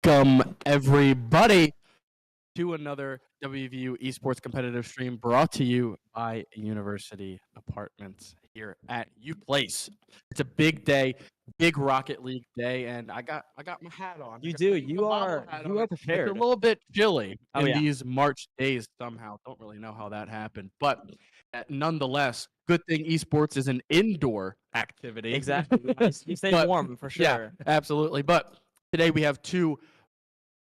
Welcome, everybody, to another WVU Esports competitive stream brought to you by University Apartments here at U Place. It's a big day, big Rocket League day, and I got my hat on. You do. You are prepared. It's a little bit chilly Oh, in yeah. these March days somehow. Don't really know how that happened, but nonetheless, good thing esports is an indoor activity. Exactly. You stay warm for sure. Yeah, absolutely. But today we have two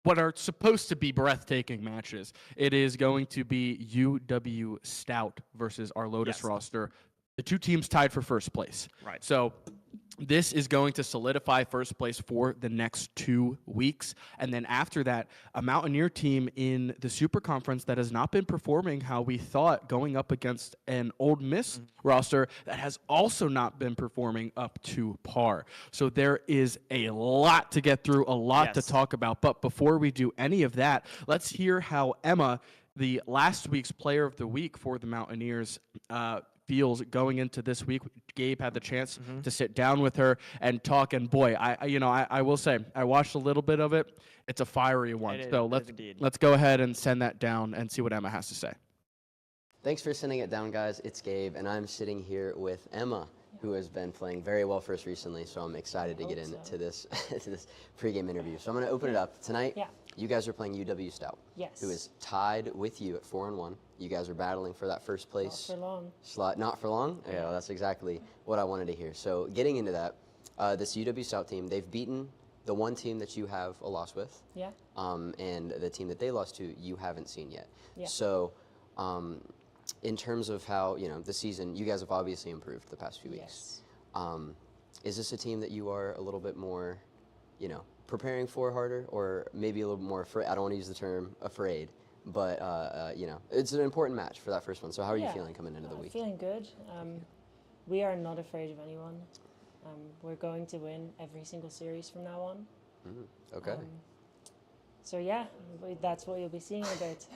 what are supposed to be breathtaking matches. It is going to be UW-Stout versus our Lotus roster. The two teams tied for first place. Right. So this is going to solidify first place for the next 2 weeks. And then after that, a Mountaineer team in the Super Conference that has not been performing how we thought, going up against an Ole Miss roster that has also not been performing up to par. So there is a lot to get through, a lot to talk about. But before we do any of that, let's hear how Emma, the last week's player of the week for the Mountaineers, feels going into this week. Gabe had the chance to sit down with her and talk, and boy, I will say I watched a little bit of it. It's a fiery one. It is, So let's go ahead and send that down and see what Emma has to say. Thanks for sending it down, guys. It's Gabe, and I'm sitting here with Emma, who has been playing very well for us recently, so I'm excited to get into this to this pregame interview. So I'm going to open it up. Tonight, you guys are playing UW-Stout, who is tied with you at 4-1. You guys are battling for that first place Not for long. slot. Not for long? Yeah, well, that's exactly what I wanted to hear. So getting into that, this UW-Stout team, they've beaten the one team that you have a loss with, and the team that they lost to, you haven't seen yet. So in terms of how, the season, you guys have obviously improved the past few weeks. Is this a team that you are a little bit more, preparing for harder, or maybe a little more afraid? I don't want to use the term afraid, but, it's an important match for that first one. So how are you feeling coming into the week? Feeling good. We are not afraid of anyone. We're going to win every single series from now on. Okay. So yeah, that's what you'll be seeing in a bit.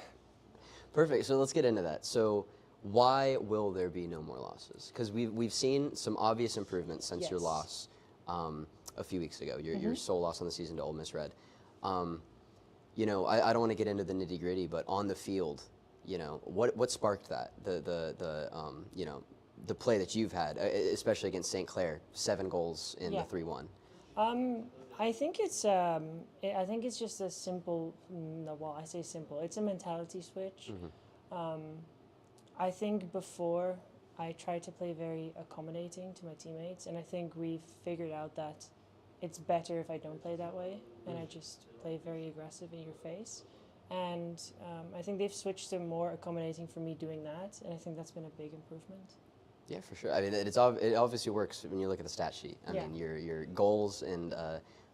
Perfect. So let's get into that. So why will there be no more losses? Because we've seen some obvious improvements since your loss a few weeks ago, your sole loss on the season to Ole Miss Red. I don't want to get into the nitty gritty, but on the field, what sparked that? The play that you've had, especially against St. Clair, 7 goals in the 3-1. I think it's just a simple. Well, I say simple. It's a mentality switch. I think before I tried to play very accommodating to my teammates, and I think we've figured out that it's better if I don't play that way, and I just play very aggressive in your face. And I think they've switched to more accommodating for me doing that, and I think that's been a big improvement. Yeah, for sure. I mean, it obviously works when you look at the stat sheet. I mean, your goals and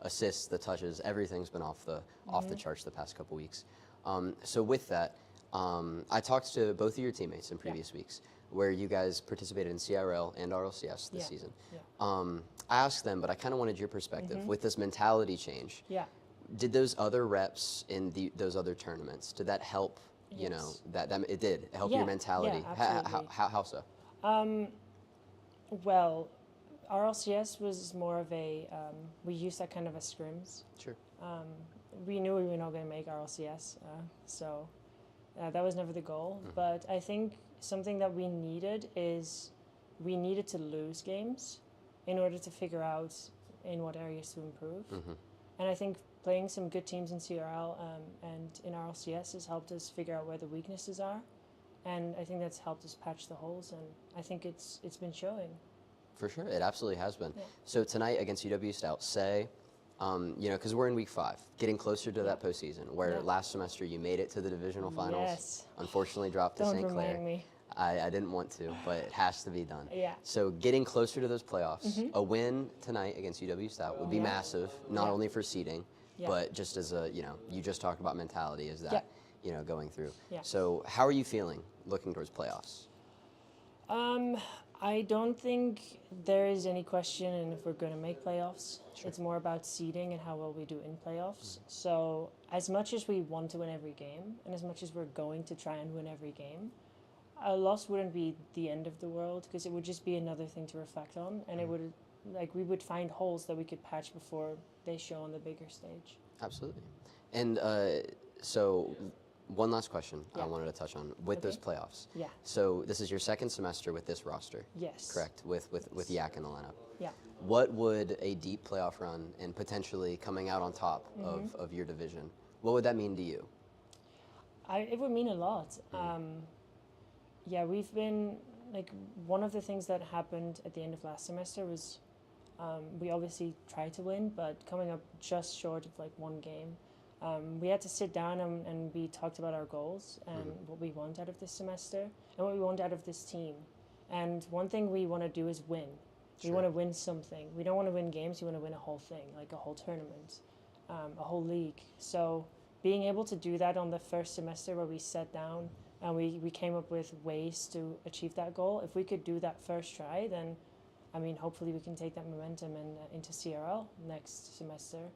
assists, the touches, everything's been off the charts the past couple weeks. So with that, I talked to both of your teammates in previous weeks, where you guys participated in CRL and RLCS this season. I asked them, but I kind of wanted your perspective with this mentality change. Did those other reps in those other tournaments, did that help? That it did help your mentality. How so? Well, RLCS was more of a, we used that kind of a scrims. Sure. We knew we were not going to make RLCS, so that was never the goal. But I think something that we needed is we needed to lose games in order to figure out in what areas to improve. And I think playing some good teams in CRL and in RLCS has helped us figure out where the weaknesses are. And I think that's helped us patch the holes, and I think it's been showing. For sure, it absolutely has been. So tonight against UW-Stout, say, because we're in week 5, getting closer to that postseason, where last semester you made it to the divisional finals. Unfortunately dropped to St. Clair. Don't remind me. I didn't want to, but it has to be done. Yeah. So getting closer to those playoffs, a win tonight against UW-Stout would be massive, not only for seeding, but just as a, you just talked about mentality, is that, going through. So how are you feeling looking towards playoffs? I don't think there is any question in if we're going to make playoffs. It's more about seeding and how well we do in playoffs. So as much as we want to win every game, and as much as we're going to try and win every game, a loss wouldn't be the end of the world, because it would just be another thing to reflect on, and it would, we would find holes that we could patch before they show on the bigger stage. Absolutely. And so one last question I wanted to touch on with those playoffs. So this is your second semester with this roster. Yes. Correct, with Yak in the lineup. Yeah. What would a deep playoff run and potentially coming out on top of your division, what would that mean to you? It would mean a lot. We've been, one of the things that happened at the end of last semester was we obviously tried to win, but coming up just short of one game. We had to sit down and we talked about our goals and what we want out of this semester and what we want out of this team. And one thing we want to do is win. We want to win something. We don't want to win games, we want to win a whole thing, like a whole tournament, a whole league. So being able to do that on the first semester where we sat down and we came up with ways to achieve that goal, if we could do that first try, then hopefully we can take that momentum into CRL next semester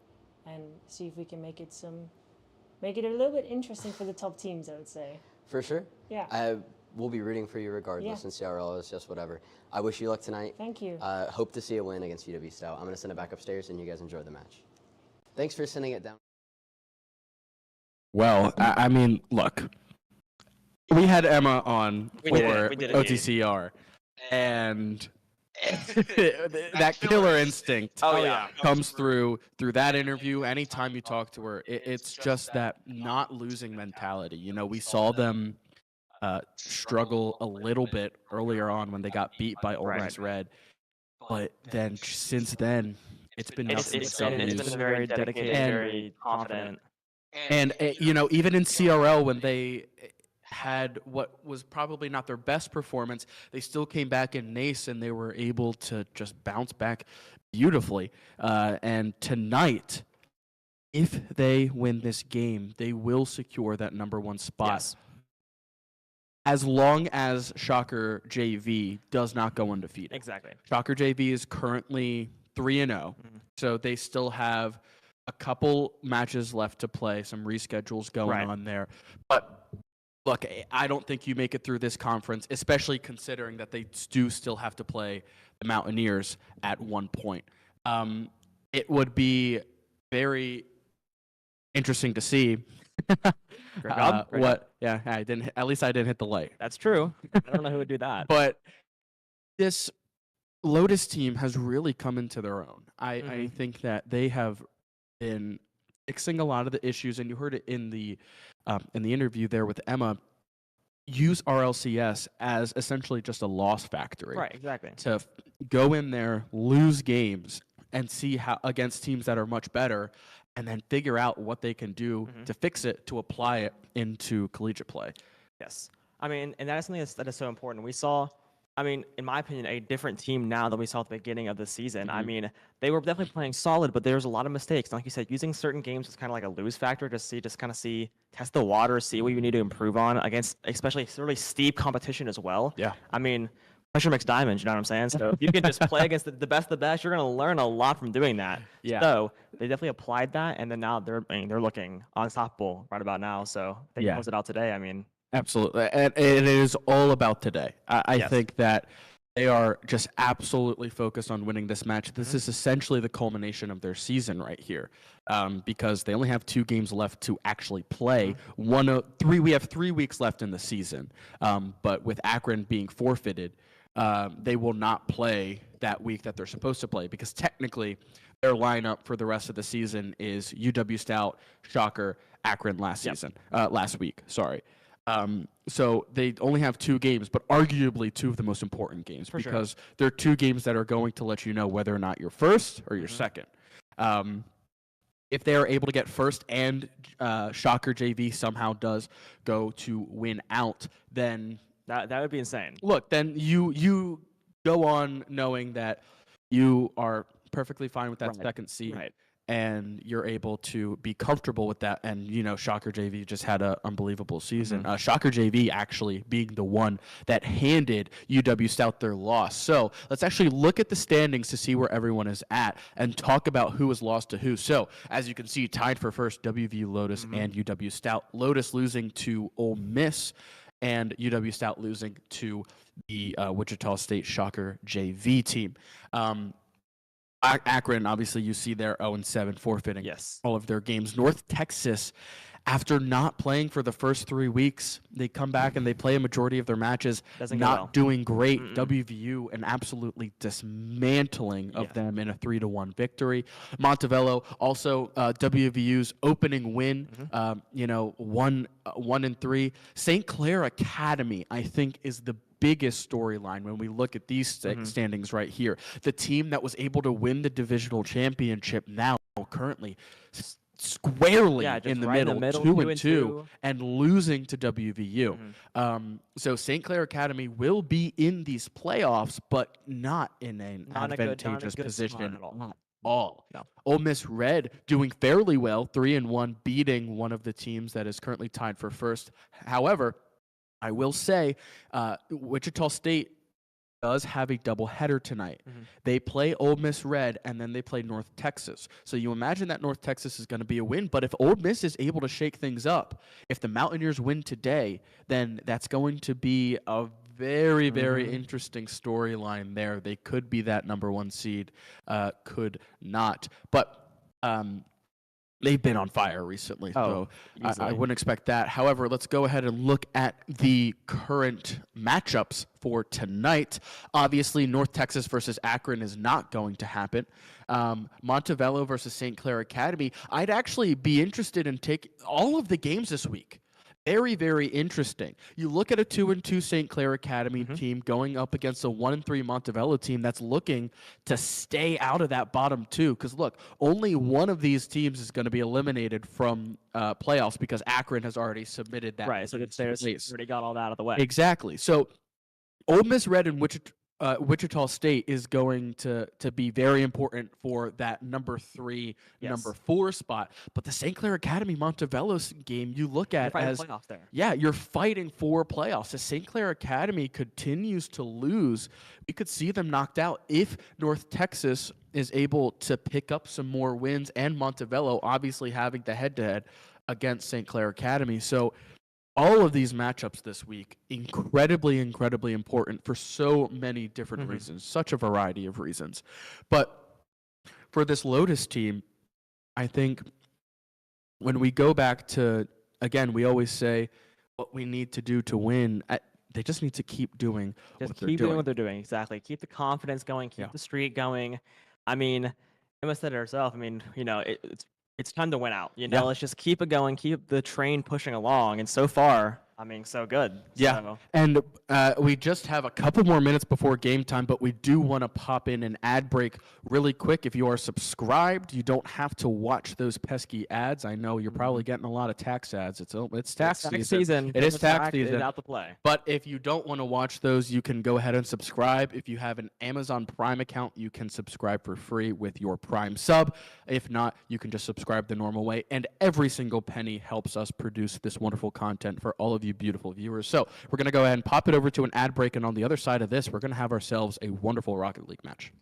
and see if we can make it a little bit interesting for the top teams, I would say. For sure. Yeah. we'll be rooting for you regardless, and CRL is just whatever. I wish you luck tonight. Thank you. Hope to see a win against UW-Stout. I'm going to send it back upstairs, and you guys enjoy the match. Thanks for sending it down. Well, I mean, look, we had Emma on for OTCR, and that killer instinct comes through that interview. Anytime you talk to her, it's just that not losing mentality. You know, we saw them struggle a little bit earlier on when they got beat by Ole Miss Red, but then since then, it's been nothing but It's been very dedicated, very confident. And you know, even in CRL when they had what was probably not their best performance, they still came back in NACE and they were able to just bounce back beautifully. And tonight, if they win this game, they will secure that #1 spot. Yes. As long as Shocker JV does not go undefeated. Exactly. Shocker JV is currently 3-0, so they still have a couple matches left to play, some reschedules going on there. But look, I don't think you make it through this conference, especially considering that they do still have to play the Mountaineers at one point. It would be very interesting to see Yeah, I didn't. At least I didn't hit the light. That's true. I don't know who would do that. But this Lotus team has really come into their own. I think that they have been fixing a lot of the issues, and you heard it in the interview there with Emma. Use RLCS as essentially just a loss factory. Right, exactly. To go in there, lose games, and see how against teams that are much better, and then figure out what they can do to fix it, to apply it into collegiate play. Yes. I mean, and that is something that is so important. We saw, I mean, in my opinion, a different team now than we saw at the beginning of the season. I mean, they were definitely playing solid, but there was a lot of mistakes. Like you said, using certain games was kind of like a lose factor to see, test the water, see what you need to improve on against, especially really steep competition as well. Yeah. I mean, pressure makes diamonds, you know what I'm saying? So if you can just play against the best of the best, you're going to learn a lot from doing that. Yeah. So they definitely applied that, and then now they're looking unstoppable right about now. So they closed it out today. I mean, absolutely. And it is all about today. I think that they are just absolutely focused on winning this match. This is essentially the culmination of their season right here, because they only have 2 games left to actually play. We have 3 weeks left in the season, but with Akron being forfeited, they will not play that week that they're supposed to play, because technically their lineup for the rest of the season is UW-Stout, Shocker, Akron last week. Sorry. So they only have 2 games, but arguably 2 of the most important games, because they're 2 games that are going to let you know whether or not you're first or you're second. If they are able to get first and Shocker JV somehow does go to win out, then that would be insane. Look, then you go on knowing that you are perfectly fine with that second seed. Right. And you're able to be comfortable with that. And, you know, Shocker JV just had an unbelievable season. Shocker JV actually being the one that handed UW-Stout their loss. So let's actually look at the standings to see where everyone is at and talk about who has lost to who. So as you can see, tied for first, WVU Lotus and UW-Stout. Lotus losing to Ole Miss, and UW-Stout losing to the Wichita State Shocker JV team. Akron, obviously, you see they're 0-7, forfeiting all of their games. North Texas, after not playing for the first 3 weeks, they come back and they play a majority of their matches, doing great. WVU, an absolutely dismantling of them in a 3-1 victory. Montevello, also WVU's opening win, 1-3. St. Clair Academy, I think, is the biggest storyline when we look at these standings right here. The team that was able to win the divisional championship now currently squarely in the middle, 2-2, and losing to WVU. So St. Clair Academy will be in these playoffs, but not in an advantageous position at all. No. Ole Miss Red doing fairly well, 3-1, beating one of the teams that is currently tied for first. However, I will say, Wichita State does have a doubleheader tonight. They play Ole Miss Red, and then they play North Texas. So you imagine that North Texas is going to be a win, but if Ole Miss is able to shake things up, if the Mountaineers win today, then that's going to be a very, very interesting storyline there. They could be that number 1 seed, could not. But they've been on fire recently, so I wouldn't expect that. However, let's go ahead and look at the current matchups for tonight. Obviously, North Texas versus Akron is not going to happen. Montevallo versus St. Clair Academy. I'd actually be interested in taking all of the games this week. Very, very interesting. You look at a 2-2 St. Clair Academy team going up against a 1-3 Montevallo team that's looking to stay out of that bottom 2. Because look, only one of these teams is going to be eliminated from playoffs because Akron has already submitted that. Right. So it's already got all that out of the way. Exactly. So Ole Miss Red and Wichita State is going to be very important for that number 3, number 4 spot. But the St. Clair Academy Montevallo game you look at as playoffs there. Yeah, you're fighting for playoffs. As St. Clair Academy continues to lose, we could see them knocked out if North Texas is able to pick up some more wins, and Montevallo obviously having the head-to-head against St. Clair Academy. So all of these matchups this week, incredibly, incredibly important for so many different reasons, such a variety of reasons. But for this Lotus team, I think when we go back to, again, we always say what we need to do to win. They just need to keep doing what they're doing. Keep doing what they're doing, exactly. Keep the confidence going, keep the streak going. I mean, Emma said it herself. I mean, it's time to win out. Let's just keep it going, keep the train pushing along. And so far, I mean, so good. Yeah. So. And we just have a couple more minutes before game time, but we do want to pop in an ad break really quick. If you are subscribed, you don't have to watch those pesky ads. I know you're probably getting a lot of tax ads. It's tax season. It is tax season. It's out to play. But if you don't want to watch those, you can go ahead and subscribe. If you have an Amazon Prime account, you can subscribe for free with your Prime sub. If not, you can just subscribe the normal way. And every single penny helps us produce this wonderful content for all of you beautiful viewers. So we're going to go ahead and pop it over to an ad break, and on the other side of this, we're going to have ourselves a wonderful Rocket League match.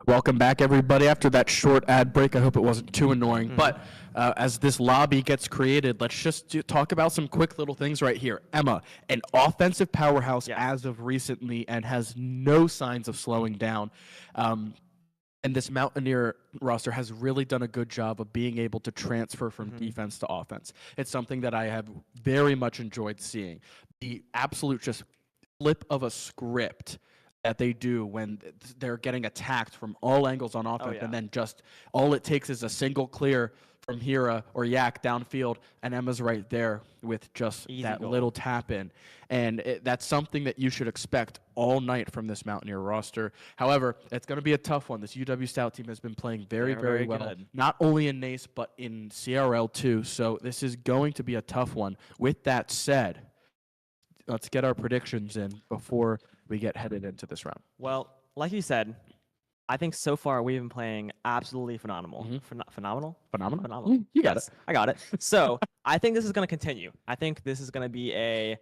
Welcome back, everybody. After that short ad break, I hope it wasn't too annoying. But as this lobby gets created, let's just talk about some quick little things right here. Emma, an offensive powerhouse as of recently and has no signs of slowing down. And this Mountaineer roster has really done a good job of being able to transfer from defense to offense. It's something that I have very much enjoyed seeing. The absolute just flip of a script that they do when they're getting attacked from all angles on offense, and then just all it takes is a single clear from Hira or Yak downfield, and Emma's right there with just that little tap in. And that's something that you should expect all night from this Mountaineer roster. However, it's going to be a tough one. This UW-Stout team has been playing very well, good. Not only in NACE, but in CRL too. So this is going to be a tough one. With that said, let's get our predictions in before we get headed into this round. Well, like you said, I think so far we've been playing absolutely phenomenal. Phenomenal? Phenomenal. You got it. I got it. So I think this is going to continue. I think this is going to be a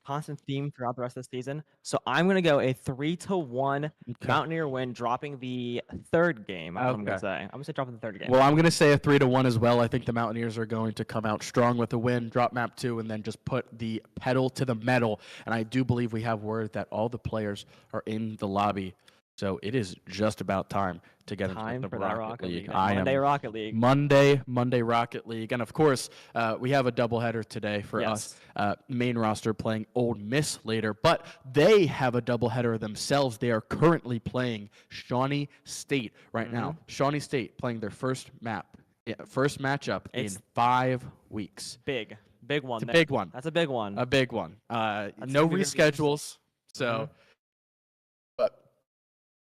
constant theme throughout the rest of the season. So I'm going to go a 3-1 Mountaineer win, dropping the third game. I'm going to say. I'm going to say dropping the third game. Well, I'm going to say a 3-1 as well. I think the Mountaineers are going to come out strong with a win, drop map 2, and then just put the pedal to the metal. And I do believe we have word that all the players are in the lobby. So it is just about time to get into the Rocket League. Monday Rocket League. Monday Rocket League. And, of course, we have a doubleheader today for us. Main roster playing Ole Miss later. But they have a doubleheader themselves. They are currently playing Shawnee State right now. Shawnee State playing their first matchup in 5 weeks. Big one. It's a big one. That's a big one. A big one. No reschedules. So...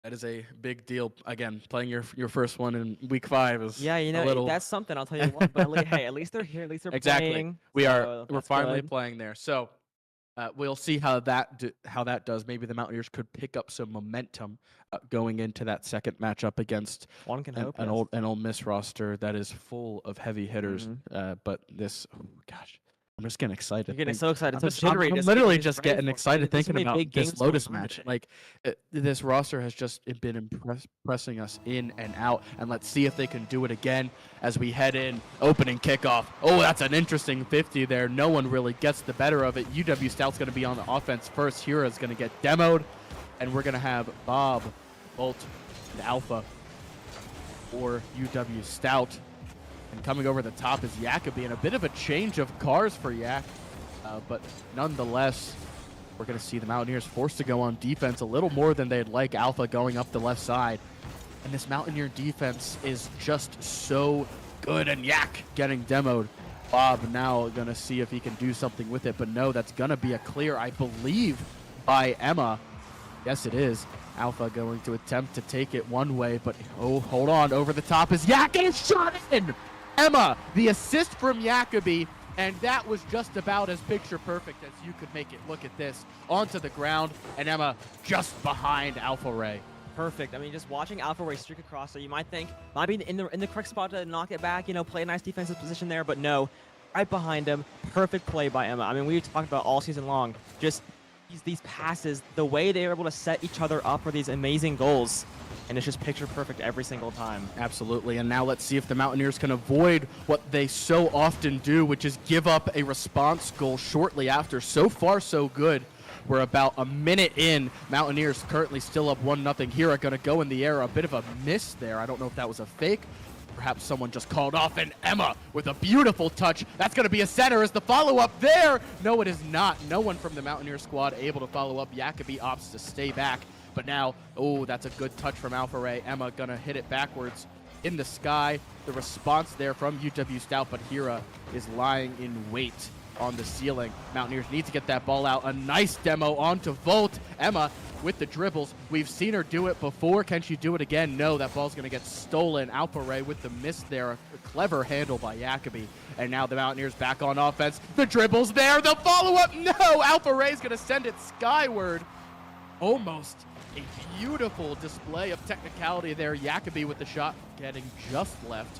That is a big deal. Again, playing your first one in week 5 is that's something. I'll tell you what. But hey, at least they're here. At least they're playing. We're finally playing there. So we'll see how that does. Maybe the Mountaineers could pick up some momentum going into that second matchup against an Ole Miss roster that is full of heavy hitters. But this, I'm just getting excited. You're getting so excited. I'm literally just getting excited thinking about this Lotus match. Like, this roster has just been impressing us in and out. And let's see if they can do it again as we head in. Opening kickoff. Oh, that's an interesting 50 there. No one really gets the better of it. UW-Stout's going to be on the offense first. Hira's going to get demoed. And we're going to have Bob, Bolt, and Alpha for UW-Stout. And coming over the top is Jacoby, and a bit of a change of cars for Yak. But nonetheless, we're going to see the Mountaineers forced to go on defense a little more than they'd like. Alpha going up the left side. And this Mountaineer defense is just so good. And Yak getting demoed. Bob now going to see if he can do something with it. But no, that's going to be a clear, I believe, by Emma. Yes, it is. Alpha going to attempt to take it one way. But, oh, hold on. Over the top is Yak, and it's shot in! Emma, the assist from Jacoby, and that was just about as picture perfect as you could make it. Look at this. Onto the ground, and Emma just behind Alpha Ray. Perfect. I mean, just watching Alpha Ray streak across, so you might think, might be in the correct spot to knock it back, play a nice defensive position there, but no. Right behind him, perfect play by Emma. I mean, we talked about all season long, just these passes, the way they were able to set each other up for these amazing goals. And it's just picture perfect every single time. Absolutely. And now let's see if the Mountaineers can avoid what they so often do, which is give up a response goal shortly after. So far, so good. We're about a minute in. Mountaineers currently still up 1-0. Hira going to go in the air. A bit of a miss there. I don't know if that was a fake. Perhaps someone just called off. And Emma with a beautiful touch. That's going to be a center. Is the follow-up there? No, it is not. No one from the Mountaineer squad able to follow up. Jacoby opts to stay back. But now, oh, that's a good touch from Alpha Ray. Emma gonna hit it backwards in the sky. The response there from UW-Stout, but Hira is lying in wait on the ceiling. Mountaineers need to get that ball out. A nice demo onto Volt. Emma with the dribbles. We've seen her do it before. Can she do it again? No, that ball's gonna get stolen. Alpha Ray with the miss there. A clever handle by Jacoby. And now the Mountaineers back on offense. The dribble's there. The follow-up. No, Alpha Ray's gonna send it skyward. Almost. A beautiful display of technicality there. Jacoby with the shot getting just left.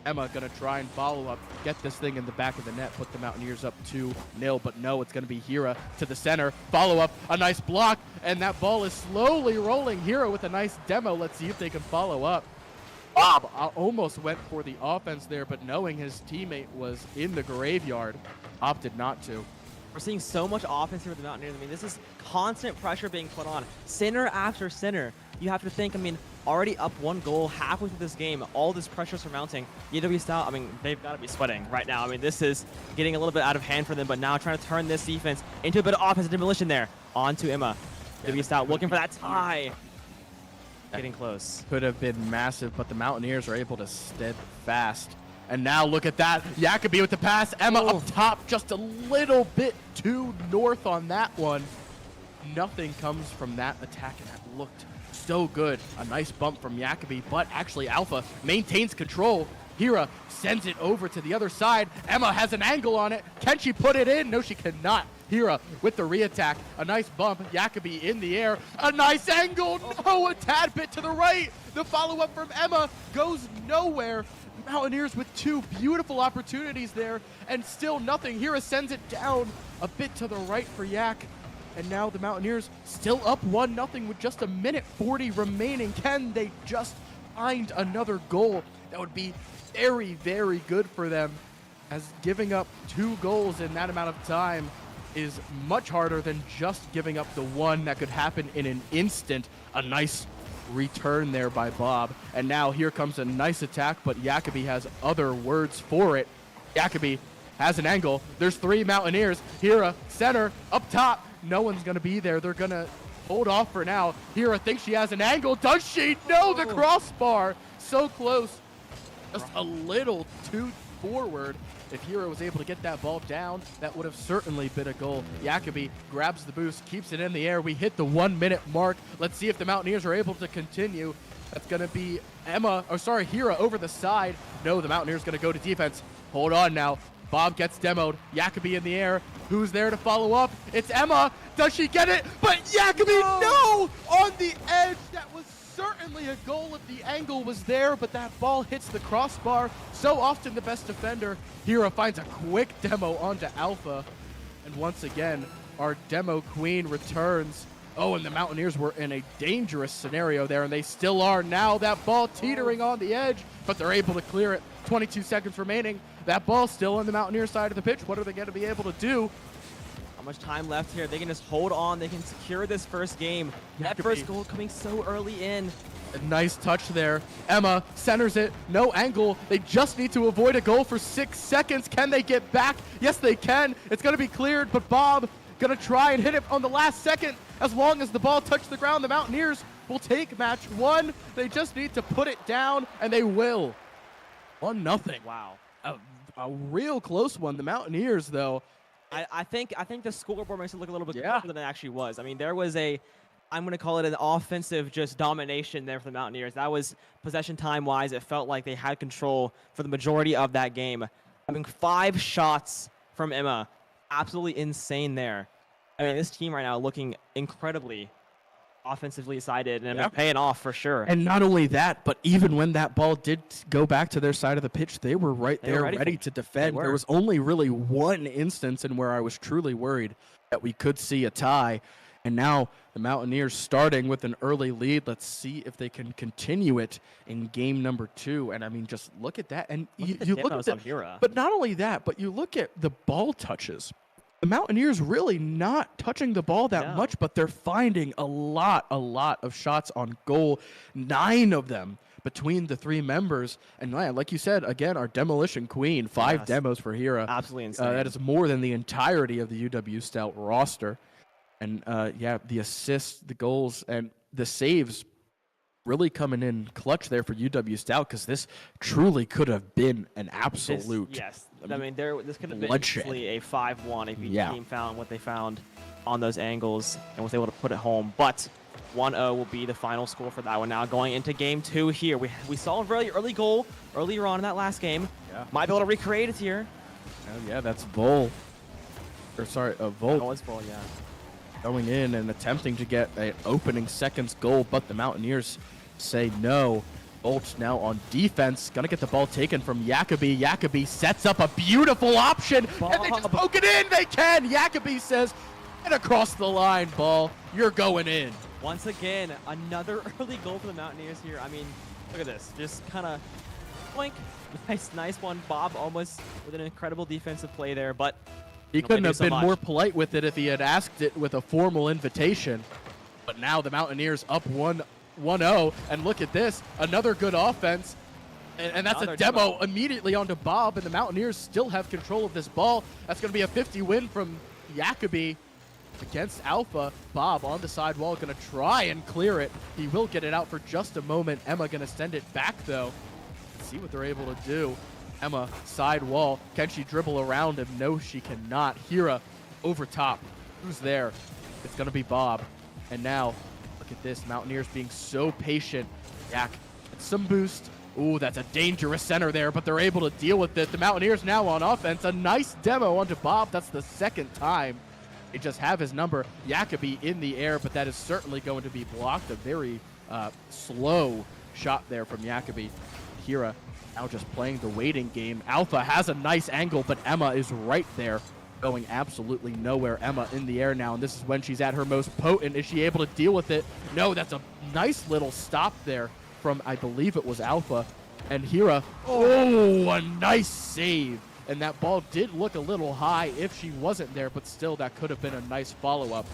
Emma going to try and follow up, get this thing in the back of the net, put the Mountaineers up 2-0, but no, it's going to be Hira to the center. Follow up, a nice block, and that ball is slowly rolling. Hira with a nice demo. Let's see if they can follow up. Bob almost went for the offense there, but knowing his teammate was in the graveyard, opted not to. We're seeing so much offense here with the Mountaineers. I mean, this is constant pressure being put on. Center after center. You have to think, I mean, already up 1 goal halfway through this game. All this pressure surmounting. UW-Stout, I mean, they've got to be sweating right now. I mean, this is getting a little bit out of hand for them, but now trying to turn this defense into a bit of offensive demolition there. On to Emma. UW-Stout looking for that tie. Getting close. Could have been massive, but the Mountaineers are able to steadfast. And now look at that. Jacobi with the pass. Emma up top, just a little bit too north on that one. Nothing comes from that attack, and that looked so good. A nice bump from Jacobi, but actually Alpha maintains control. Hira sends it over to the other side. Emma has an angle on it. Can she put it in? No, she cannot. Hira with the re-attack. A nice bump. Jacobi in the air. A nice angle. No, a tad bit to the right. The follow-up from Emma goes nowhere. Mountaineers with 2 beautiful opportunities there, and still nothing. Hira sends it down a bit to the right for Yak. And now the Mountaineers still up 1-0 with just 1:40 remaining. Can they just find another goal? That would be very, very good for them, as giving up 2 goals in that amount of time is much harder than just giving up the one that could happen in an instant. A nice return there by Bob. And now here comes a nice attack, but Jacobi has other words for it. Jacobi has an angle. There's 3 Mountaineers. Hira, center, up top. No one's going to be there. They're going to hold off for now. Hira thinks she has an angle. Does she? No, the crossbar. So close. Just a little too forward. If Hira was able to get that ball down, that would have certainly been a goal. Jacobi grabs the boost, keeps it in the air. We hit the 1-minute mark. Let's see if the Mountaineers are able to continue. That's going to be Hira over the side. No, the Mountaineers going to go to defense. Hold on now. Bob gets demoed. Jacobi in the air. Who's there to follow up? It's Emma. Does she get it? But Jacobi, no! On the edge. That was certainly a goal if the angle was there, but that ball hits the crossbar. So often the best defender. Hira finds a quick demo onto Alpha. And once again, our demo queen returns. Oh, and the Mountaineers were in a dangerous scenario there, and they still are now. That ball teetering on the edge, but they're able to clear it. 22 seconds remaining. That ball still on the Mountaineer side of the pitch. What are they going to be able to do? How much time left here? They can just hold on. They can secure this first game. That first goal coming so early in. A nice touch there. Emma centers it. No angle. They just need to avoid a goal for 6 seconds. Can they get back? Yes, they can. It's going to be cleared, but Bob going to try and hit it on the last second. As long as the ball touched the ground, the Mountaineers will take match 1. They just need to put it down, and they will. 1-0. Wow. A real close one. The Mountaineers, though. I think the scoreboard makes it look a little bit closer than it actually was. I mean, there was I'm going to call it an offensive just domination there for the Mountaineers. That was possession time-wise. It felt like they had control for the majority of that game. I mean, 5 shots from Emma. Absolutely insane there. I mean, this team right now looking incredibly offensively sided, and paying off for sure. And not only that, but even when that ball did go back to their side of the pitch, they were right there ready to defend. There was only really one instance in where I was truly worried that we could see a tie. And now the Mountaineers starting with an early lead. Let's see if they can continue it in game number 2. And I mean, just look at that. And you look at the, but not only that, but you look at the ball touches. The Mountaineers really not touching the ball that much, but they're finding a lot of shots on goal. 9 of them between the 3 members. And like you said, again, our demolition queen, 5 demos for Hira. Absolutely insane. That is more than the entirety of the UW-Stout roster. And the assists, the goals, and the saves really coming in clutch there for UW-Stout, because this truly could have been an absolute I mean, this could have been easily a 5-1 if each team found what they found on those angles and was able to put it home. But 1-0 will be the final score for that one. Now going into game 2 here. We saw a very early goal earlier on in that last game. Might be able to recreate it here. That's Volt. Volt. Oh, it's Volt, Going in and attempting to get an opening seconds goal, but the Mountaineers say no. Volt now on defense, gonna get the ball taken from Jacobi. Jacobi sets up a beautiful option, and they just poke it in. They can. Jacobi says, "Get across the line, ball. You're going in." Once again, another early goal for the Mountaineers here. I mean, Look at this. Just kind of boink. Nice one. Bob almost with an incredible defensive play there, but he couldn't have so been much. more polite with it if he had asked it with a formal invitation. But now the Mountaineers up 1-0, and look at this, another good offense. And that's Another a demo immediately onto Bob, and the Mountaineers still have control of this ball. That's going to be a 50 win from Jacoby against Alpha. Bob on the sidewall, going to try and clear it. He will get it out for just a moment. Emma going to send it back, though. Let's see what they're able to do. Emma, sidewall. Can she dribble around him? No, she cannot. Hira over top. Who's there? It's going to be Bob. And now, look at this. Mountaineers being so patient. Yak, some boost. Ooh, that's a dangerous center there, but they're able to deal with it. The Mountaineers now on offense. A nice demo onto Bob. That's the second time. They just have his number. Jacoby in the air, but that is certainly going to be blocked. A very slow shot there from Jacoby. Hira now just playing the waiting game. Alpha has a nice angle, but Emma is right there, going absolutely nowhere. Emma in the air now, and this is when she's at her most potent. Is she able to deal with it? No, that's a nice little stop there from, I believe it was Alpha. And Hira, oh, a nice save. And that ball did look a little high if she wasn't there, but still that could have been a nice follow-up.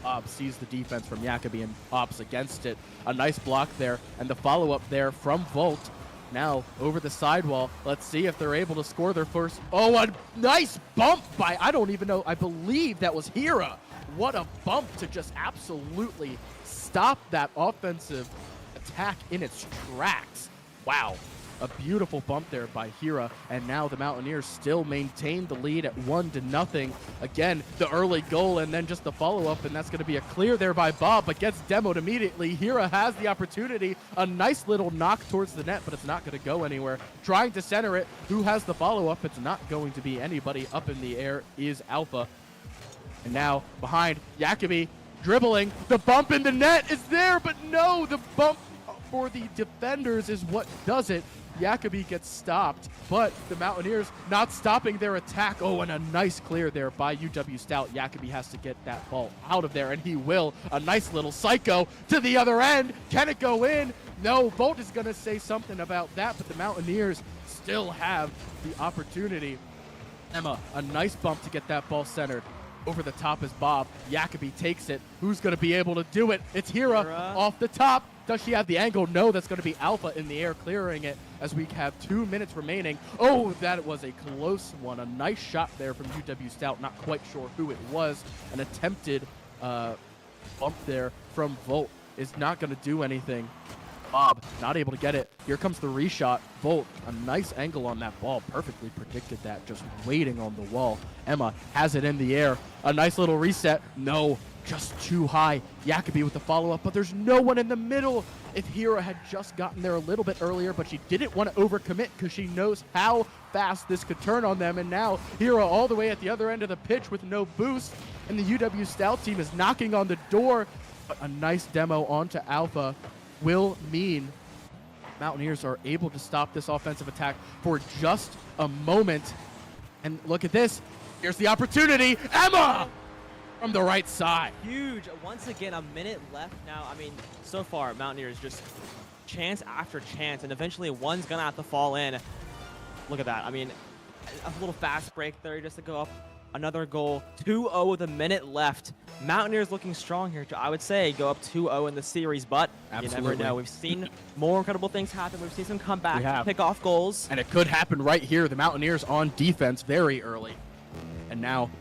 Bob sees the defense from Jacoby and opts against it. A nice block there, and the follow-up there from Volt. Now over the sidewall. Let's see if they're able to score their first. Oh, a nice bump by, I don't even know, I believe that was Hira. What a bump to just absolutely stop that offensive attack in its tracks. Wow. A beautiful bump there by Hira, and now the Mountaineers still maintain the lead at 1-0. Again, the early goal and then just the follow-up, and that's going to be a clear there by Bob, but gets demoed immediately. Hira has the opportunity. A nice little knock towards the net, but it's not going to go anywhere. Trying to center it. Who has the follow-up? It's not going to be anybody. Up in the air is Alpha. And now behind Jacoby, dribbling. The bump in the net is there, but no, the bump for the defenders is what does it. Jacoby gets stopped, but the Mountaineers not stopping their attack. Oh, and a nice clear there by UW-Stout. Jacoby has to get that ball out of there, and he will. A nice little psycho to the other end. Can it go in? No, Volt is going to say something about that, but the Mountaineers still have the opportunity. Emma, a nice bump to get that ball centered. Over the top is Bob. Jacoby takes it. Who's going to be able to do it? It's Hira off the top. Does she have the angle? No, that's going to be Alpha in the air clearing it as we have 2 minutes remaining. Oh, that was a close one. A nice shot there from UW-Stout. Not quite sure who it was. An attempted bump there from Volt is not going to do anything. Bob not able to get it. Here comes the reshot. Volt, a nice angle on that ball. Perfectly predicted that, just waiting on the wall. Emma has it in the air. A nice little reset. No, just too high. Jacoby with the follow-up, but there's no one in the middle. If Hira had just gotten there a little bit earlier, but she didn't want to overcommit because she knows how fast this could turn on them. And now Hira all the way at the other end of the pitch with no boost. And the UW-Stout team is knocking on the door. But a nice demo onto Alpha will mean Mountaineers are able to stop this offensive attack for just a moment. And look at this. Here's the opportunity. Emma from the right side. Huge. Once again, a minute left now. I mean, so far, Mountaineers just chance after chance, and eventually one's going to have to fall in. Look at that. I mean, a little fast break there just to go up. Another goal. 2-0 with a minute left. Mountaineers looking strong here. I would say go up 2-0 in the series, but Absolutely. you never know. We've seen more incredible things happen. We've seen some comebacks, pick off goals. And it could happen right here. The Mountaineers on defense very early. And now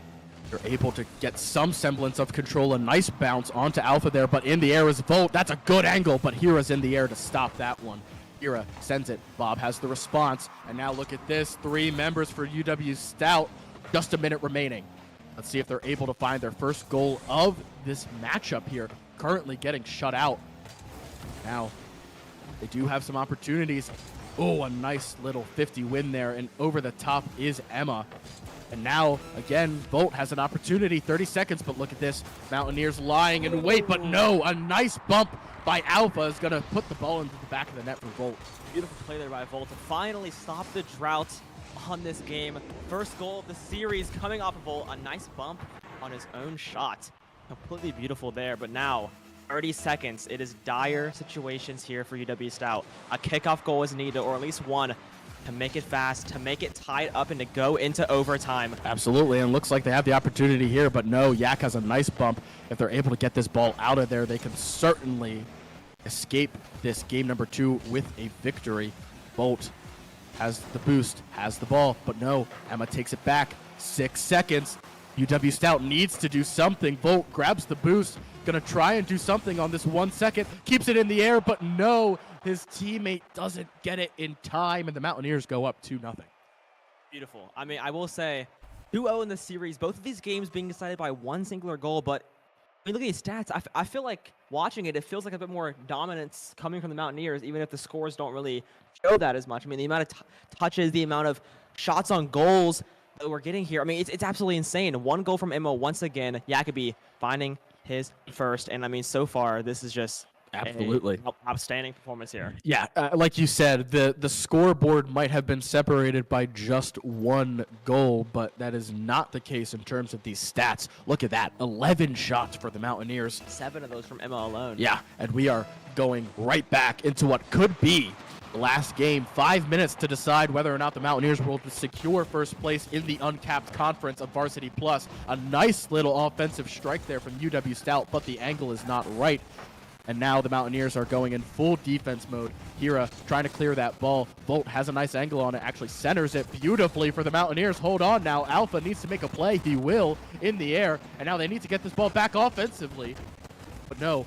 they're able to get some semblance of control. A nice bounce onto Alpha there, but in the air is Volt. That's a good angle, but Hira's in the air to stop that one. Hira sends it. Bob has the response. And now look at this. 3 members for UW-Stout. Just a minute remaining. Let's see if they're able to find their first goal of this matchup here. Currently getting shut out. Now, they do have some opportunities. Oh, a nice little 50 win there. And over the top is Emma. And now, again, Volt has an opportunity. 30 seconds, but look at this. Mountaineers lying in wait, but no. A nice bump by Alpha is going to put the ball into the back of the net for Volt. Beautiful play there by Volt to finally stop the drought on this game. First goal of the series coming off of Volt. A nice bump on his own shot. Completely beautiful there, but now 30 seconds. It is dire situations here for UW-Stout. A kickoff goal is needed, or at least one, to make it fast, to make it tied up, and to go into overtime. Absolutely, and looks like they have the opportunity here, but no, Yak has a nice bump. If they're able to get this ball out of there, they can certainly escape this game number 2 with a victory. Volt has the boost, has the ball, but no, Emma takes it back. 6 seconds. UW-Stout needs to do something. Volt grabs the boost, gonna try and do something on this 1 second, keeps it in the air, but no, his teammate doesn't get it in time, and the Mountaineers go up 2-0. Beautiful. I mean, I will say 2-0 in the series, both of these games being decided by one singular goal, but I mean, look at these stats. I feel like watching it, it feels like a bit more dominance coming from the Mountaineers, even if the scores don't really show that as much. I mean, the amount of touches, the amount of shots on goals that we're getting here, I mean, it's absolutely insane. 1 goal from Emma once again. Jacobi finding his first, and I mean, so far, this is just absolutely outstanding performance here. Yeah, like you said, the scoreboard might have been separated by just 1 goal, but that is not the case in terms of these stats. Look at that, 11 shots for the Mountaineers. 7 of those from Emma alone. Yeah, and we are going right back into what could be the last game. 5 minutes to decide whether or not the Mountaineers will secure first place in the uncapped conference of Varsity Plus. A nice little offensive strike there from UW-Stout, but the angle is not right. And now the Mountaineers are going in full defense mode. Hira trying to clear that ball. Volt has a nice angle on it, actually centers it beautifully for the Mountaineers. Hold on now. Alpha needs to make a play. He will in the air. And now they need to get this ball back offensively. But no,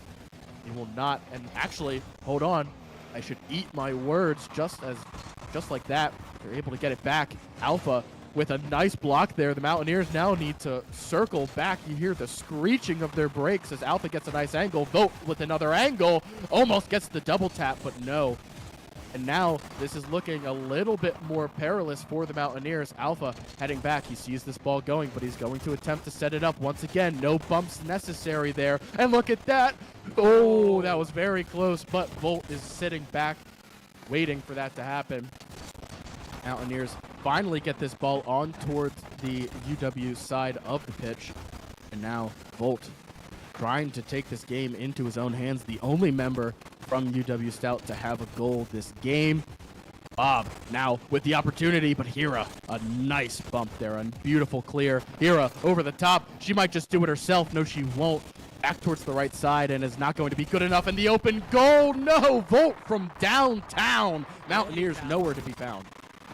he will not. And actually, hold on. I should eat my words just like that. They're able to get it back. Alpha with a nice block there. The Mountaineers now need to circle back. You hear the screeching of their brakes as Alpha gets a nice angle. Vote with another angle. Almost gets the double tap, but no. And now this is looking a little bit more perilous for the Mountaineers. Alpha heading back. He sees this ball going, but he's going to attempt to set it up once again. No bumps necessary there. And look at that. Oh, that was very close, but Volt is sitting back waiting for that to happen. Mountaineers finally get this ball on towards the UW side of the pitch. And now Volt trying to take this game into his own hands. The only member from UW-Stout to have a goal this game. Bob now with the opportunity, but Hira, a nice bump there, a beautiful clear. Hira over the top. She might just do it herself. No, she won't. Back towards the right side, and is not going to be good enough in the open goal. No, Volt from downtown. Mountaineers nowhere to be found.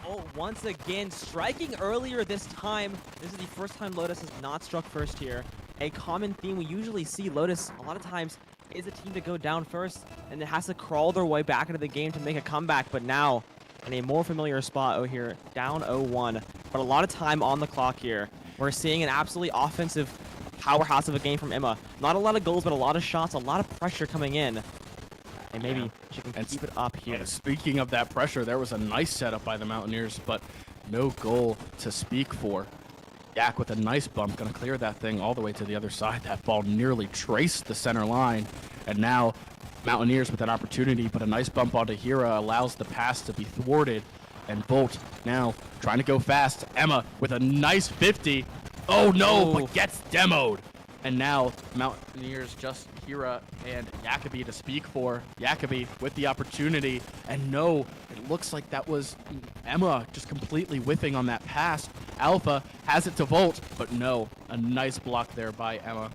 Oh, once again, striking earlier this time. This is the first time Lotus has not struck first here. A common theme we usually see Lotus a lot of times is a team to go down first, and it has to crawl their way back into the game to make a comeback. But now, in a more familiar spot here, down 0-1. But a lot of time on the clock here. We're seeing an absolutely offensive powerhouse of a game from Emma. Not a lot of goals, but a lot of shots, a lot of pressure coming in. And maybe she can keep it up here. Yeah, speaking of that pressure, there was a nice setup by the Mountaineers, but no goal to speak for. Yak with a nice bump, going to clear that thing all the way to the other side. That ball nearly traced the center line. And now Mountaineers with an opportunity, but a nice bump onto Hira allows the pass to be thwarted. And Volt now trying to go fast. Emma with a nice 50. Oh no, but gets demoed. And now Mountaineers just Hira and Jacobi to speak for. Jacobi with the opportunity. And no, it looks like that was Emma just completely whiffing on that pass. Alpha has it to Volt, but no, a nice block there by Emma.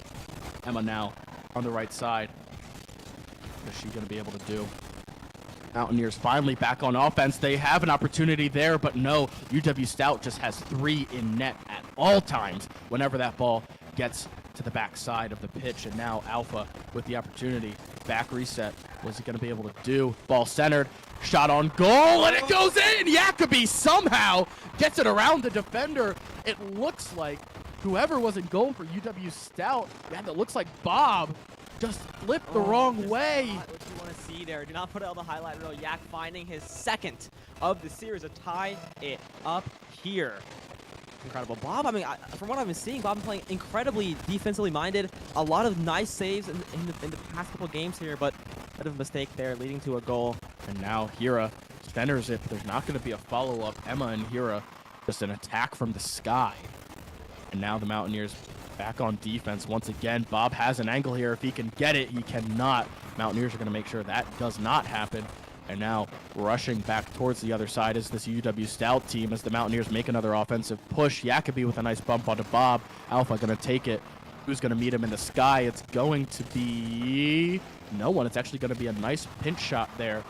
Emma now on the right side. What is she going to be able to do? Mountaineers finally back on offense. They have an opportunity there, but no, UW-Stout just has 3 in net at all times whenever that ball gets to the back side of the pitch. And now Alpha with the opportunity. Back reset. What's he going to be able to do? Ball centered. Shot on goal, and it goes in! Jacobi somehow gets it around the defender. It looks like whoever was in goal for UW-Stout, man, that looks like Bob, just flipped the wrong way. Not what you want to see there. Do not put it on the highlight reel. Yak finding his second of the series to tie it up here. Incredible. Bob, I mean, from what I've been seeing, Bob been playing incredibly defensively minded. A lot of nice saves in the past couple games here, but a bit of a mistake there leading to a goal. And now Hira centers it, but there's not going to be a follow-up. Emma and Hira, just an attack from the sky. And now the Mountaineers Back on defense once again. Bob has an angle here. If he can get it, he cannot. Mountaineers are going to make sure that does not happen. And now rushing back towards the other side is this UW-Stout team as the Mountaineers make another offensive push. Jacoby with a nice bump onto Bob. Alpha going to take it. Who's going to meet him in the sky? It's going to be no one. It's actually going to be a nice pinch shot there,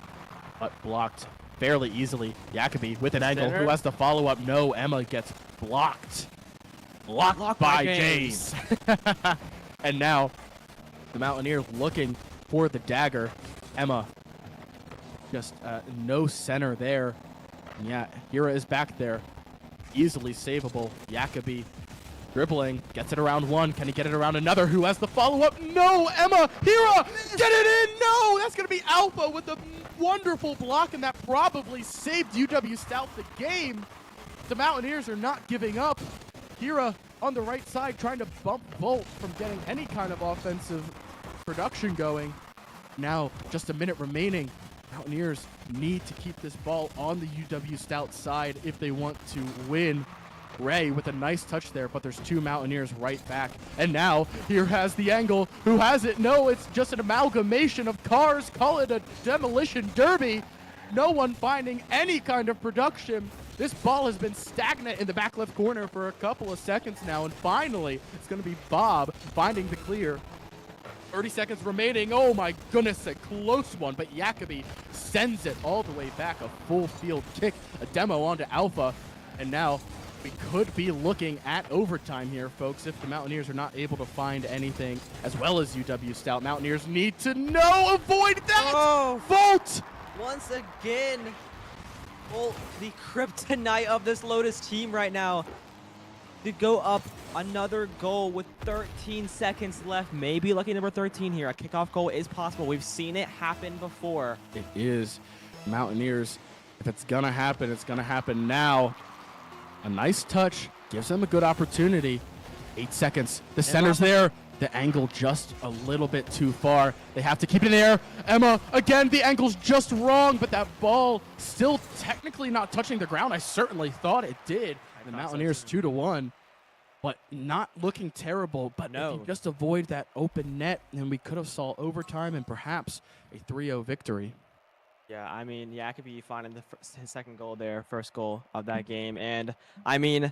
but blocked fairly easily. Jacoby with an angle. Who has the follow-up? No, Emma gets blocked. Blocked by James. And now the Mountaineers looking for the dagger. Emma just no center there. And yeah, Hira is back there. Easily savable. Jacoby dribbling, gets it around one. Can he get it around another? Who has the follow-up? No, Emma, Hira, get it in! No, that's going to be Alpha with a wonderful block, and that probably saved UW-Stout the game. The Mountaineers are not giving up. Hira on the right side trying to bump Volt from getting any kind of offensive production going. Now, just a minute remaining. Mountaineers need to keep this ball on the UW-Stout side if they want to win. Ray with a nice touch there, but there's two Mountaineers right back. And now, here has the angle. Who has it? No, it's just an amalgamation of cars. Call it a demolition derby. No one finding any kind of production. This ball has been stagnant in the back left corner for a couple of seconds now, and finally, it's going to be Bob finding the clear. 30 seconds remaining. Oh my goodness, a close one, but Jacoby sends it all the way back. A full field kick, a demo onto Alpha, and now we could be looking at overtime here, folks, if the Mountaineers are not able to find anything, as well as UW-Stout. Mountaineers need to avoid that! Oh. Volt! Once again, Volt, the kryptonite of this Lotus team right now, to go up another goal with 13 seconds left. Maybe lucky number 13 here. A kickoff goal is possible. We've seen it happen before. It is. Mountaineers, if it's going to happen, it's going to happen now. A nice touch gives them a good opportunity. 8 seconds. The center's there. The angle just a little bit too far. They have to keep it in the air. Emma, again, the angle's just wrong, but that ball still technically not touching the ground. I certainly thought it did. The Mountaineers 2-1, but not looking terrible. But no, if you just avoid that open net, then we could have saw overtime and perhaps a 3-0 victory. Yeah, I mean, Jacoby finding his second goal there, first goal of that game. And, I mean,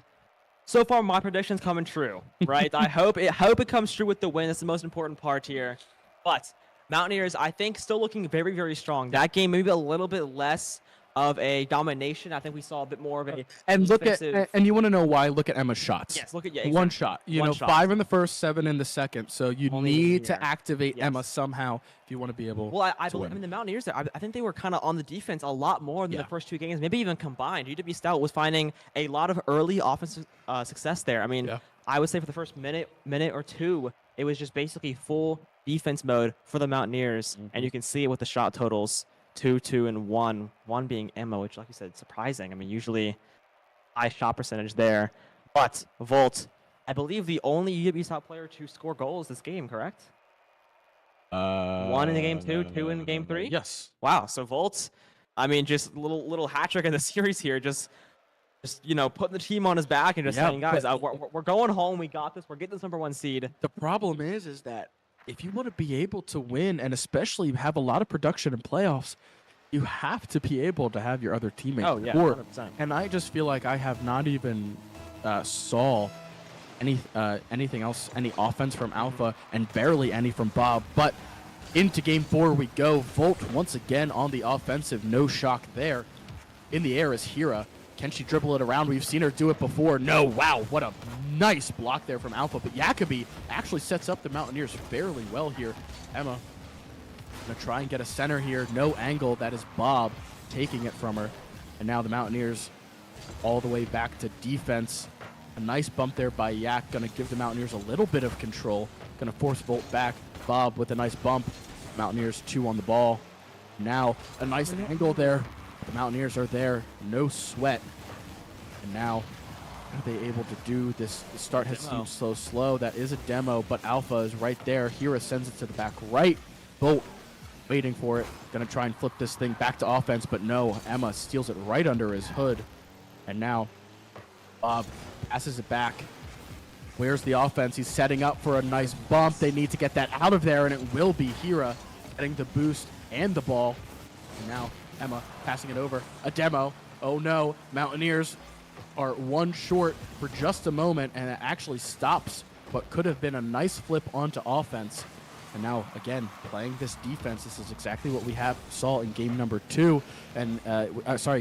so far my prediction's coming true, right? I hope it comes true with the win. That's the most important part here. But Mountaineers, I think, still looking very, very strong. That game maybe a little bit less of a domination. I think we saw a bit more of a and look at and you want to know why? Look at Emma's shots. Yes, look at exactly. One shot. You know, 5 in the first, 7 in the second. So you need to activate Emma somehow if you want to be able. Well, I believe the Mountaineers. I think they were kind of on the defense a lot more than the first two games, maybe even combined. UW-Stout was finding a lot of early offensive success there. I mean, I would say for the first minute or two, it was just basically full defense mode for the Mountaineers, and you can see it with the shot totals. 2, 2, and 1. 1 being Emma, which, like you said, surprising. I mean, usually high shot percentage there. But Volt, I believe the only UW-Stout player to score goals this game, correct? 1 in the game 2, 2 in the game 3? Yes. Wow. So Volt, I mean, just little hat trick in the series here. Just you know, putting the team on his back and just saying, guys, we're going home. We got this. We're getting this #1 seed. The problem is that if you want to be able to win and especially have a lot of production in playoffs, you have to be able to have your other teammates. Oh, yeah, 100%. And I just feel like I have not even saw anything else, any offense from Alpha, and barely any from Bob. But into game 4 we go. Volt once again on the offensive. No shock there. In the air is Hira. Can she dribble it around? We've seen her do it before. No, wow, what a nice block there from Alpha. But Jacoby actually sets up the Mountaineers fairly well here. Emma gonna try and get a center here. No angle. That is Bob taking it from her. And now the Mountaineers all the way back to defense. A nice bump there by Yak. Gonna give the Mountaineers a little bit of control. Gonna force Volt back. Bob with a nice bump. Mountaineers 2 on the ball. Now a nice angle there. The Mountaineers are there, no sweat. And now, are they able to do this? The start has seemed so slow. That is a demo, but Alpha is right there. Hira sends it to the back right. Bolt waiting for it. Gonna try and flip this thing back to offense, but no. Emma steals it right under his hood. And now, Bob passes it back. Where's the offense? He's setting up for a nice bump. They need to get that out of there, and it will be Hira getting the boost and the ball. And now Emma passing it over. A demo. Oh no, Mountaineers are one short for just a moment, and it actually stops what could have been a nice flip onto offense. And now, again, playing this defense, this is exactly what we saw in game number 2, and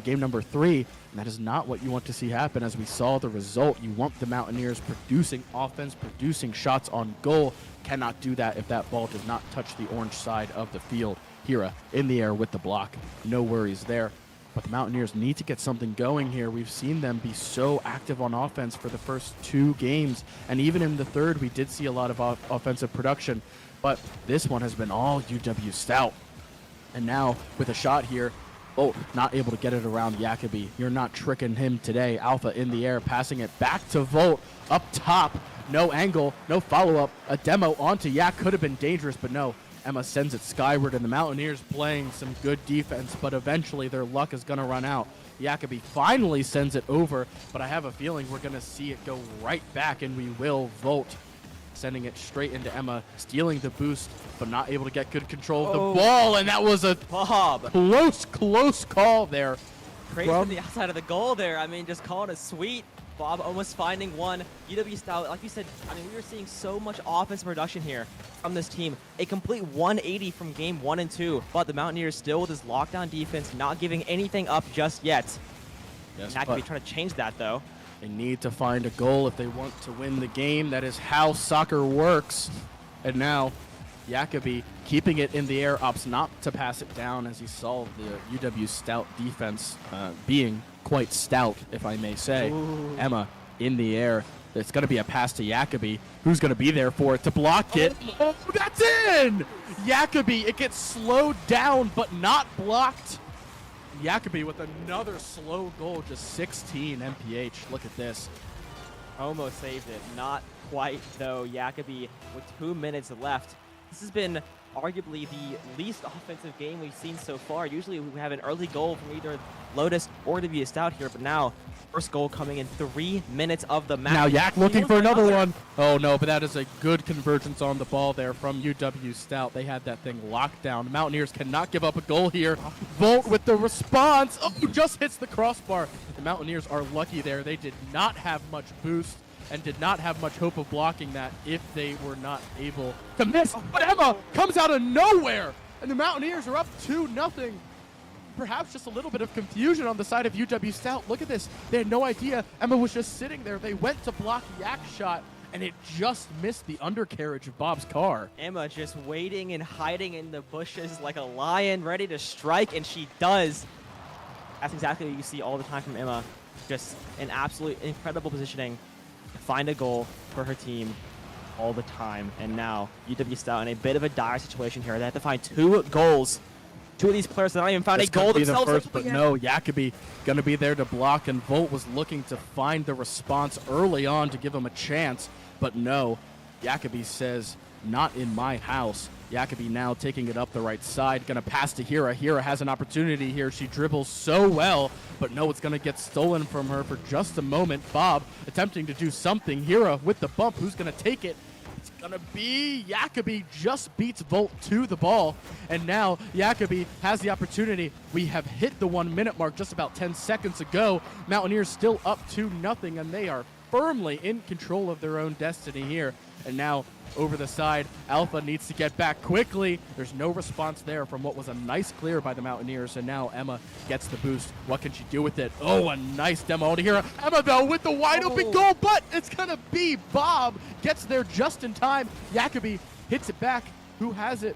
game number 3, and that is not what you want to see happen. As we saw the result, you want the Mountaineers producing offense, producing shots on goal. Cannot do that if that ball does not touch the orange side of the field. Hira in the air with the block. No worries there. But the Mountaineers need to get something going here. We've seen them be so active on offense for the first 2 games, and even in the third, we did see a lot of offensive production. But this one has been all UW-Stout. And now, with a shot here, not able to get it around Jacobi. You're not tricking him today. Alpha in the air, passing it back to Volt, up top. No angle, no follow-up. A demo onto Yak could have been dangerous, but no. Emma sends it skyward, and the Mountaineers playing some good defense, but eventually their luck is going to run out. Jacobi finally sends it over, but I have a feeling we're going to see it go right back, and we will. Volt sending it straight into Emma, stealing the boost, but not able to get good control of the ball, and that was a close call there. Crazy from the outside of the goal there. I mean, just calling it sweet. Bob almost finding one. UW-Stout, like you said, I mean, we were seeing so much offensive production here from this team. A complete 180 from game 1 and 2, but the Mountaineers still with this lockdown defense, not giving anything up just yet. Yes, Not going to be trying to change that, though. They need to find a goal if they want to win the game. That is how soccer works. And now, Jacobi keeping it in the air, opts not to pass it down as he saw the UW-Stout defense being quite stout, if I may say. Ooh. Emma in the air. It's going to be a pass to Jacobi, who's going to be there for it to block it. Oh, that's in! Jacobi, it gets slowed down, but not blocked. Jacobi with another slow goal, just 16 MPH. Look at this. Almost saved it. Not quite, though. Jacobi with 2 minutes left. This has been arguably the least offensive game we've seen so far. Usually we have an early goal from either Lotus or WVU-Stout here, but now first goal coming in 3 minutes of the match. Now Yak looking for another one. Oh no, but that is a good convergence on the ball there from UW-Stout. They had that thing locked down. The Mountaineers cannot give up a goal here. Volt with the response. Oh, just hits the crossbar. The Mountaineers are lucky there. They did not have much boost and did not have much hope of blocking that if they were not able to miss. But Emma comes out of nowhere, and the Mountaineers are up 2-0. Perhaps just a little bit of confusion on the side of UW-Stout. Look at this. They had no idea Emma was just sitting there. They went to block Yak's shot, and it just missed the undercarriage of Bob's car. Emma just waiting and hiding in the bushes like a lion, ready to strike, and she does. That's exactly what you see all the time from Emma. Just an absolute incredible positioning. Find a goal for her team all the time. And now UW-Stout in a bit of a dire situation here. They have to find 2 goals. 2 of these players that not even found a goal themselves. The first, but no, Jacobi going to be there to block, and Volt was looking to find the response early on to give him a chance. But no, Jacobi says, not in my house. Jacobi now taking it up the right side, going to pass to Hira. Hira has an opportunity here. She dribbles so well, but no, it's going to get stolen from her for just a moment. Bob attempting to do something. Hira with the bump. Who's going to take it? It's going to be Jacobi. Just beats Volt to the ball, and now Jacobi has the opportunity. We have hit the 1 minute mark just about 10 seconds ago. Mountaineers still up 2-0, and they are firmly in control of their own destiny here. And now over the side, Alpha needs to get back quickly. There's no response there from what was a nice clear by the Mountaineers, and now Emma gets the boost. What can she do with it? Oh, a nice demo to here. Emma, though, with the wide open goal, but it's going to be Bob. Gets there just in time. Jacobi hits it back. Who has it?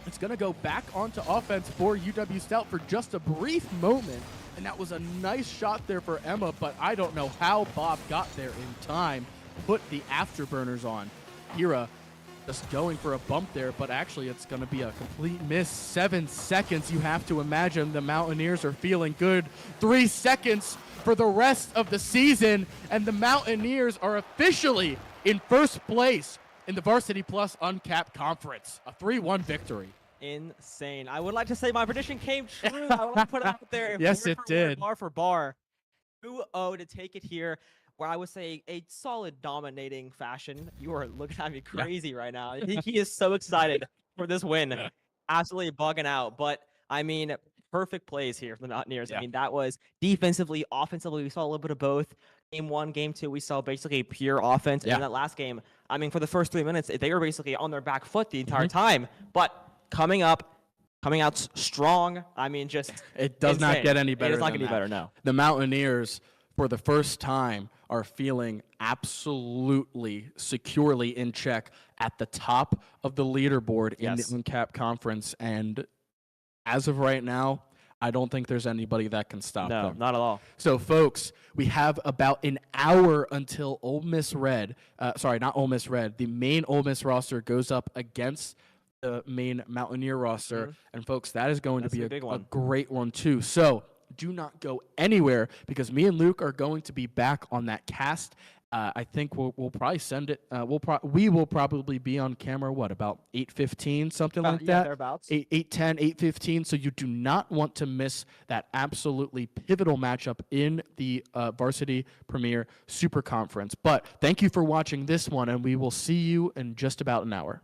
It's going to go back onto offense for UW-Stout for just a brief moment, and that was a nice shot there for Emma, but I don't know how Bob got there in time. Put the afterburners on. Hira just going for a bump there, but actually it's going to be a complete miss. 7 seconds. You have to imagine the Mountaineers are feeling good. 3 seconds for the rest of the season, and the Mountaineers are officially in first place in the Varsity Plus Uncapped Conference. A 3-1 victory. Insane. I would like to say my prediction came true. I would like to put it out there. Yes, it did. Bar for bar. 2-0 to take it here. where I would say a solid dominating fashion. You are looking at me crazy right now. He is so excited for this win. Absolutely bugging out. But I mean, perfect plays here for the Mountaineers. I mean, that was defensively, offensively, we saw a little bit of both. Game 1, Game 2, we saw basically pure offense. And in that last game, I mean, for the first 3 minutes, they were basically on their back foot the entire time. But coming out strong. I mean, just it does insane. not get any better. It does not than get any that. better. No. The Mountaineers, for the first time, are feeling absolutely securely in check at the top of the leaderboard in the UNCAP conference. And as of right now, I don't think there's anybody that can stop them. No, not at all. So, folks, we have about an hour until Ole Miss Red. Not Ole Miss Red. The main Ole Miss roster goes up against the main Mountaineer roster. And, folks, that is going to be a great one, too. So, do not go anywhere because me and Luke are going to be back on that cast. I think we'll probably send it. We will probably be on camera. What, about 8:15, something like that? Thereabouts. 8:10, 8:15. So you do not want to miss that absolutely pivotal matchup in the Varsity Premier Super Conference. But thank you for watching this one, and we will see you in just about an hour.